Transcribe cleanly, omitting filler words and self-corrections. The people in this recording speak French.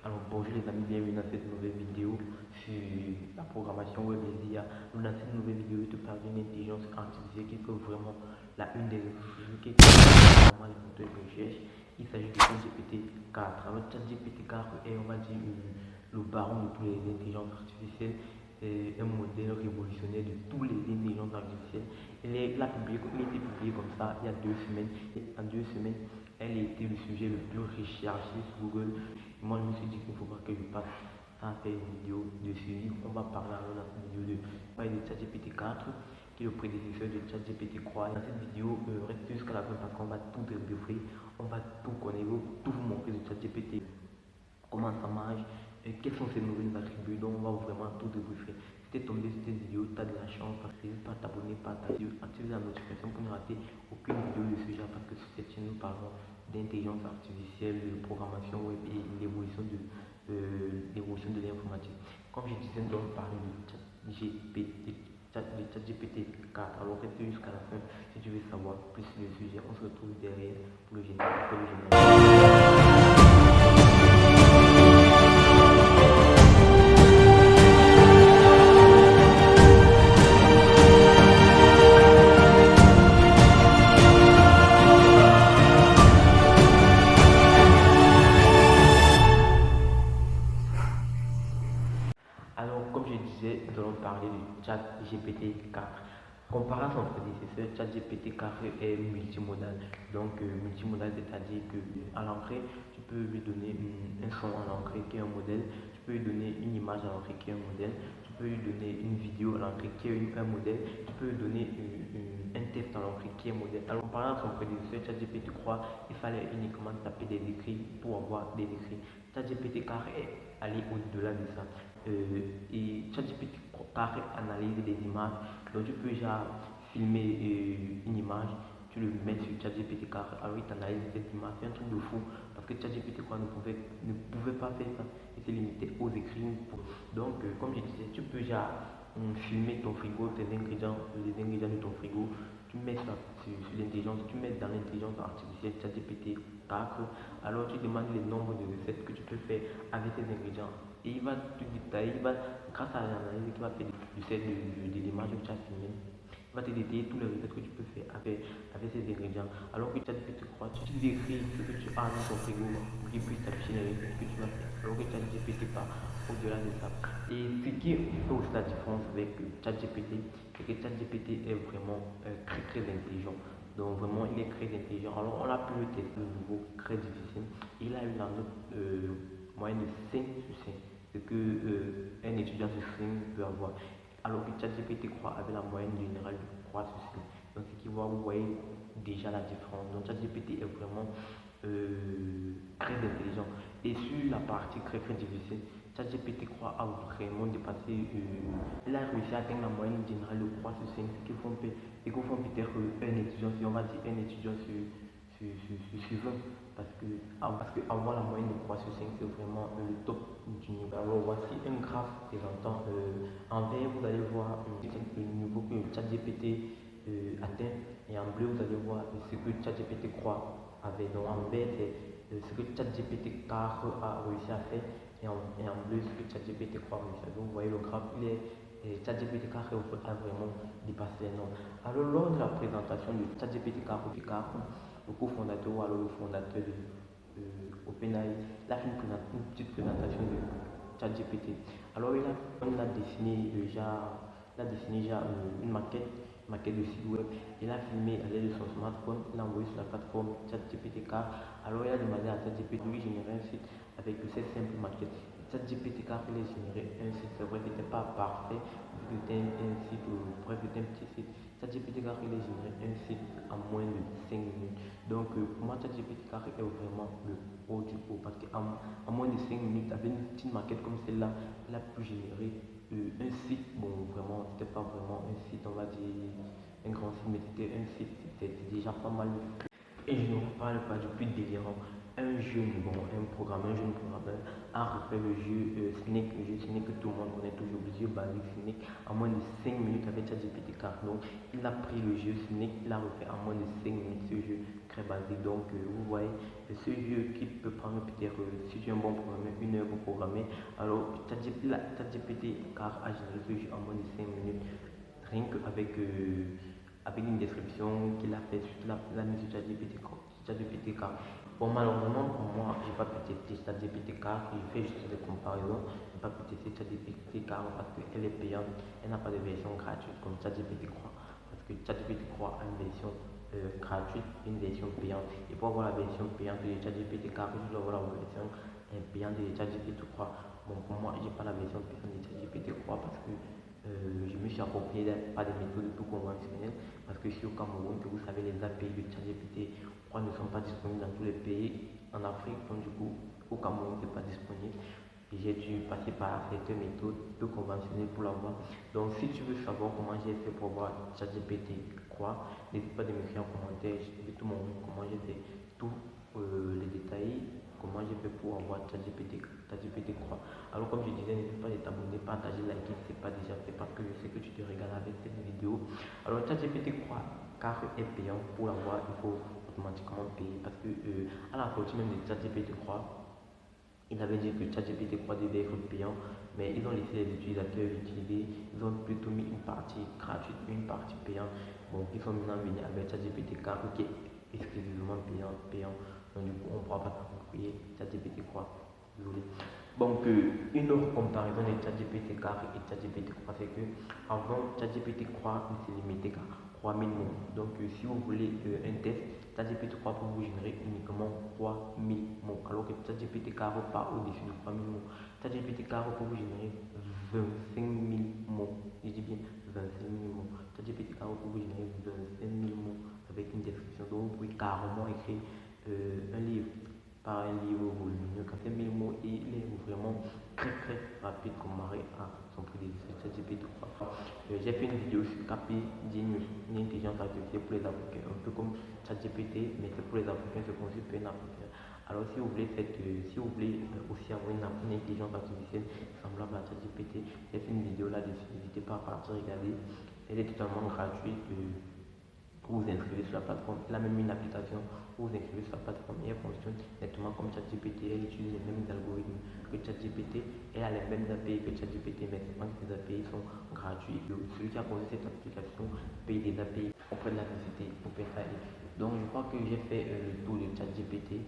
Alors bonjour les amis, bienvenue dans cette nouvelle vidéo sur la programmation web et l'IA. Dans cette nouvelle vidéo, je te parle d'une intelligence artificielle qui est vraiment une des ressources qui est vraiment les moteurs de recherche. Il s'agit de ChatGPT 4. Alors ChatGPT 4 est, on va dire, le baron de toutes les intelligences artificielles. C'est un modèle révolutionnaire de toutes les intelligences artificielles. Il a été publié comme ça il y a 2 semaines. Et en 2 semaines, elle a été le sujet le plus recherché sur Google. Moi, je me suis dit qu'il ne faut pas que je passe à faire une vidéo dessus. On va parler alors dans cette vidéo de ChatGPT 4, qui est le prédécesseur de ChatGPT 3. Dans cette vidéo, restez jusqu'à la fin parce qu'on va tout débriefer, on va tout connaître, tout vous montrer de ChatGPT, comment ça marche, quels sont ses nouveaux attributs. Donc, on va vraiment tout débriefer. Si tu es tombé sur cette vidéo, tu as de la chance, parce que n'hésite pas à t'abonner, partager, activer la notification pour ne rater aucune vidéo de ce genre, parce que sur cette chaîne, nous parlons d'intelligence artificielle, de programmation web et l'évolution de l'informatique. Comme je disais, nous allons parler de ChatGPT 4. Alors reste jusqu'à la fin si tu veux savoir plus sur le sujet. On se retrouve derrière pour le générique. Alors, comme je disais, nous allons parler de ChatGPT 4. Comparé à son prédécesseur, ChatGPT 4 est multimodal. Donc, multimodal, c'est-à-dire qu'à l'entrée, tu peux lui donner un son à l'entrée qui est un modèle, tu peux lui donner une image à l'entrée qui est un modèle, tu peux lui donner une vidéo à l'entrée qui est un modèle, tu peux lui donner un texte à l'entrée qui est un modèle. Alors, comparé à son prédécesseur, ChatGPT 3, il fallait uniquement taper des écrits pour avoir des écrits. ChatGPT 4 est allé au-delà de ça. Et ChatGPT 4 analyse des images. Donc tu peux déjà filmer une image, tu le mets sur ChatGPT 4, alors il t'analyse cette image. C'est un truc de fou parce que ChatGPT 4 ne pouvait pas faire ça. Il s'est limité aux écrits. Donc comme je disais, tu peux déjà filmer ton frigo, tes ingrédients, les ingrédients de ton frigo. Tu mets ça sur l'intelligence, tu mets dans l'intelligence artificielle ChatGPT 4. Alors tu demandes les nombres de recettes que tu peux faire avec ces ingrédients. Et il va te détailler, grâce à l'analyse qu'il va faire de l'image que tu as filmée, il va te détailler tous les recettes que tu peux faire avec ces ingrédients. Alors que ChatGPT 3, tu décris ce que tu as dans ton frigo pour qu'il puisse t'afficher les recettes que tu vas faire. Alors que ChatGPT pas au-delà de ça. Et ce qui fait aussi la différence avec ChatGPT, c'est que ChatGPT est vraiment très intelligent. Donc vraiment, il est très intelligent. Alors on a pu le tester au niveau très difficile. Il a eu la note moyenne de 5 sur 5. Ce que un étudiant sur 5 peut avoir. Alors que ChatGPT 3 avait la moyenne générale de 3 sur 5. Donc ce qui va, vous voyez déjà la différence. Donc ChatGPT est vraiment très intelligent. Et sur la partie très difficile, ChatGPT 3 a vraiment dépassé, il a réussi à atteindre la moyenne générale de 3 sur 5, ce qui font peut-être un étudiant, si on va dire un étudiant sur 20, parce que avoir la moyenne de 3 sur 5, c'est vraiment le top du niveau. Alors voici un graphe présentant, en vert vous allez voir le niveau que ChatGPT atteint, et en bleu vous allez voir ce que ChatGPT 3 avait. Donc en vert c'est ce que ChatGPT 4 a réussi à faire, et en bleu ce que ChatGPT 3 a réussi à faire. Donc vous voyez le graphe, ChatGPT 4 a vraiment dépassé les normes. Alors lors de la présentation de ChatGPT 4, le cofondateur ou alors le fondateur de OpenAI, il a fait une petite présentation de ChatGPT. Alors on a dessiné déjà une maquette de site web. Il a filmé à l'aide de son smartphone, il l'a envoyé sur la plateforme ChatGPT 4. Alors il a demandé à ChatGPT de lui générer un site avec cette simple maquette. ChatGPT 4 il a généré un site, c'est vrai qu'il n'était pas parfait, vu que c'était un site, bref, c'était un petit site. ChatGPT 4 il a généré un site en moins de 5 minutes. Donc pour moi ChatGPT 4 est vraiment le haut du haut, parce qu'en moins de 5 minutes, avec une petite maquette comme celle-là, il a pu générer un site. Bon, vraiment, c'était pas vraiment un site, on va dire un grand site, mais c'était un site, c'était déjà pas mal. Et je ne parle pas du plus délirant. Un jeune programmeur a refait le jeu Snake, le jeu Snake que tout le monde connaît toujours, le jeu basique Snake, en moins de 5 minutes avec ChatGPT 4. Donc il a pris le jeu Snake, il a refait en moins de 5 minutes ce jeu très basique. Donc, vous voyez, ce jeu qui peut prendre peut-être, si tu es un bon programmeur, 1 heure pour programmer. Alors, ChatGPT car a généré ce jeu en moins de 5 minutes, rien qu'avec avec une description qu'il a fait sur la mise sur ChatGPT car. Bon, malheureusement pour moi, j'ai pas pu tester ChatGPT car je fais juste des comparaisons. J'ai pas pu tester ChatGPT car parce qu'elle est payante, elle n'a pas de version gratuite comme ChatGPT croit. Parce que ChatGPT croit a une version gratuite, une version payante. Et pour avoir la version payante de ChatGPT car je dois avoir la version payante de ChatGPT croit. Bon, pour moi, j'ai pas la version payante de ChatGPT croit parce que je me suis approprié par des méthodes peu conventionnelles parce que ici au Cameroun, que vous savez, les API de ChatGPT ne sont pas disponibles dans tous les pays en Afrique, donc du coup, au Cameroun, c'est pas disponible. Et j'ai dû passer par certaines méthodes peu conventionnelles pour l'avoir. Donc, si tu veux savoir comment j'ai fait pour avoir ChatGPT quoi, n'hésite pas de m'écrire en commentaire, je vais tout montrer comment j'ai fait tous les détails, comment j'ai fait pour avoir ChatGPT quoi. Alors comme je disais, n'hésite pas de t'abonner, partager, liker si ce n'est pas déjà fait parce que je sais que tu te régales avec cette vidéo. Alors ChatGPT quoi, car est payant, pour l'avoir il faut automatiquement payer parce que à la sortie même de ChatGPT quoi, il avait dit que ChatGPT 3 devait être payant, mais ils ont laissé les utilisateurs utiliser. Ils ont plutôt mis une partie gratuite, une partie payante. Donc, ils sont maintenant venus avec ChatGPT 4 qui est exclusivement payant. Donc, du coup, on ne pourra pas s'approprier ChatGPT 3. Désolé. Donc, une autre comparaison de ChatGPT 4 et ChatGPT 3, c'est que avant ChatGPT 3 ne se limitait qu'à 3000 mots. Donc, si vous voulez un test, ChatGPT 3 peut vous générer uniquement 3000 mots, alors que ChatGPT 4 part au-dessus de 3000 mots. ChatGPT 4 peut vous générer 25 000 mots. Je dis bien 25 000 mots. ChatGPT 4 peut vous générer 25 000 mots avec une description. Donc, vous pouvez carrément écrire un livre par un livre volumineux, 4000 mots, et il est vraiment très rapide comparé à son prédécesseur ChatGPT 3. J'ai fait une vidéo sur KP d'une intelligence artificielle pour les Africains, un peu comme ChatGPT, mais c'est pour les Africains, c'est conçu pour un Africain. Alors si vous voulez, si vous voulez aussi avoir une intelligence artificielle semblable à ChatGPT, j'ai fait une vidéo là-dessus, n'hésitez pas à partir regarder. Elle est totalement gratuite. Vous vous inscrivez sur la plateforme. Elle a même une application où vous inscrivez sur la plateforme et elle fonctionne exactement comme ChatGPT. Elle utilise les mêmes algorithmes que ChatGPT. Elle a les mêmes API que ChatGPT, mais seulement que ces API sont gratuits. Celui qui a posé cette application paye des API auprès de la société OpenAI. Donc je crois que j'ai fait le tour de ChatGPT.